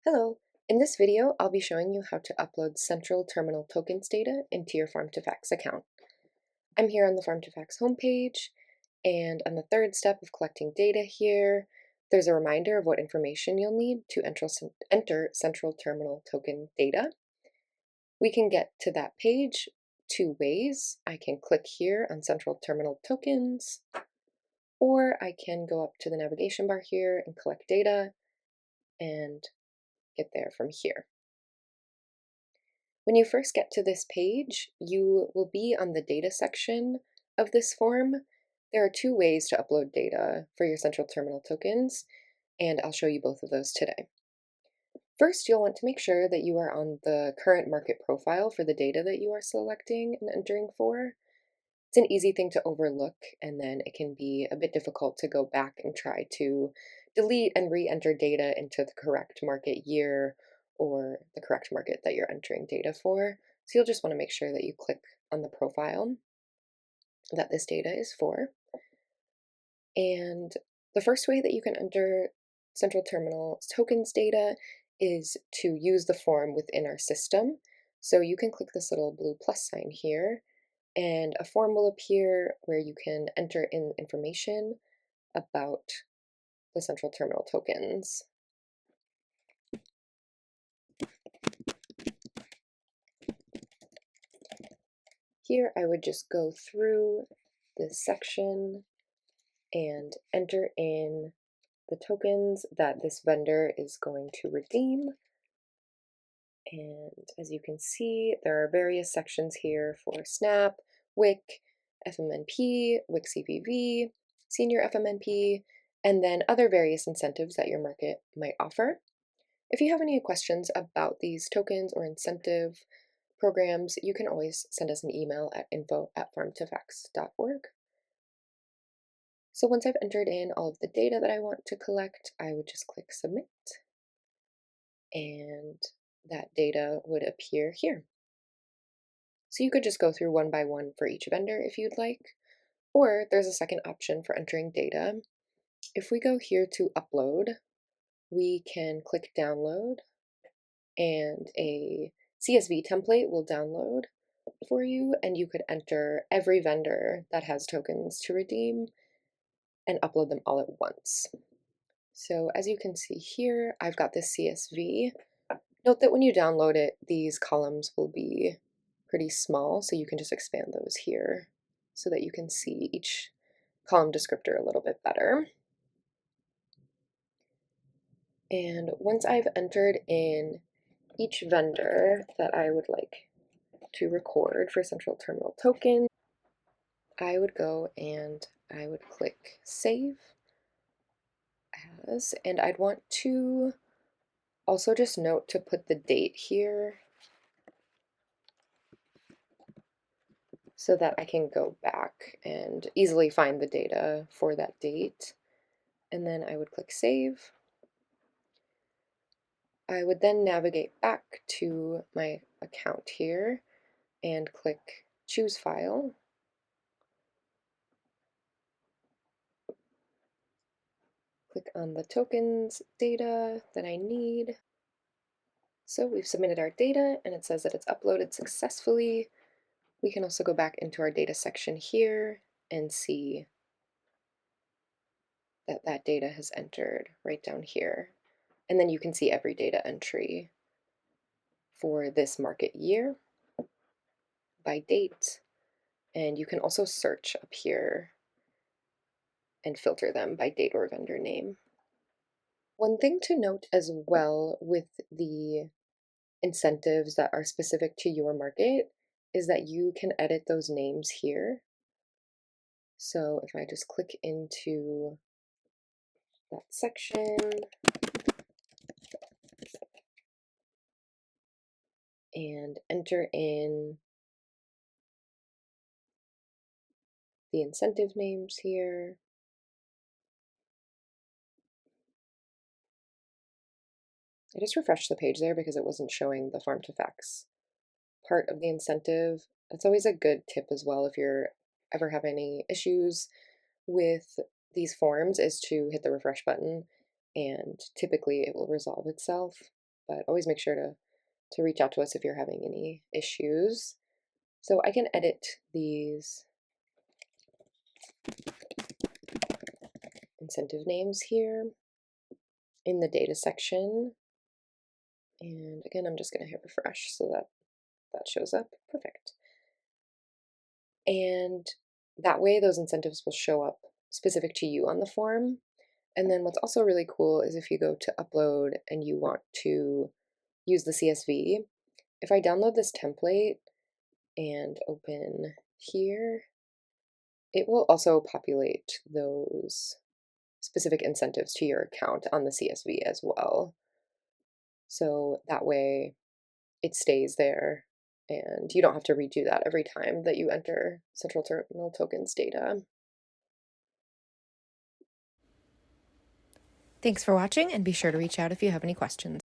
Hello, in this video I'll be showing you how to upload central terminal tokens data into your Farm2Facts account. I'm here on the Farm2Facts homepage, and on the third step of collecting data here, there's a reminder of what information you'll need to enter central terminal token data. We can get to that page two ways. I can click here on central terminal tokens, or I can go up to the navigation bar here and collect data and get there from here. When you first get to this page, you will be on the data section of this form. There are two ways to upload data for your central terminal tokens, and I'll show you both of those today. First, you'll want to make sure that you are on the current market profile for the data that you are selecting and entering for. It's an easy thing to overlook, and then it can be a bit difficult to go back and try to delete and re-enter data into the correct market year or the correct market that you're entering data for. So you'll just want to make sure that you click on the profile that this data is for. And the first way that you can enter Central Terminal tokens data is to use the form within our system. So you can click this little blue plus sign here, and a form will appear where you can enter in information about the Central Terminal tokens. Here I would just go through this section and enter in the tokens that this vendor is going to redeem. And as you can see, there are various sections here for SNAP, WIC, FMNP, WIC CPV, Senior FMNP, and then other various incentives that your market might offer. If you have any questions about these tokens or incentive programs, you can always send us an email at info@farm2facts.org. So once I've entered in all of the data that I want to collect, I would just click submit, and that data would appear here. So you could just go through one by one for each vendor if you'd like, or there's a second option for entering data. If we go here to upload, we can click download, and a CSV template will download for you, and you could enter every vendor that has tokens to redeem and upload them all at once. So as you can see here, I've got this CSV. Note that when you download it, these columns will be pretty small, so you can just expand those here so that you can see each column descriptor a little bit better. And once I've entered in each vendor that I would like to record for Central Terminal Token, I would go and I would click Save As, and I'd want to also just note to put the date here so that I can go back and easily find the data for that date. And then I would click Save. I would then navigate back to my account here and click Choose File. Click on the tokens data that I need. So we've submitted our data and it says that it's uploaded successfully. We can also go back into our data section here and see that that data has entered right down here. And then you can see every data entry for this market year by date. And you can also search up here and filter them by date or vendor name. One thing to note as well with the incentives that are specific to your market is that you can edit those names here. So if I just click into that section and enter in the incentive names here, I just refreshed the page there because it wasn't showing the Farm2Facts part of the incentive. That's always a good tip as well if you're ever have any issues with these forms, is to hit the refresh button and typically it will resolve itself. but always make sure to reach out to us if you're having any issues. So I can edit these incentive names here in the data section. And again, I'm just going to hit refresh so that shows up. Perfect. And that way those incentives will show up specific to you on the form. And then what's also really cool is if you go to upload and you want to use the CSV, if I download this template and open here, it will also populate those specific incentives to your account on the CSV as well. So that way it stays there and you don't have to redo that every time that you enter Central Terminal Tokens data. Thanks for watching, and be sure to reach out if you have any questions.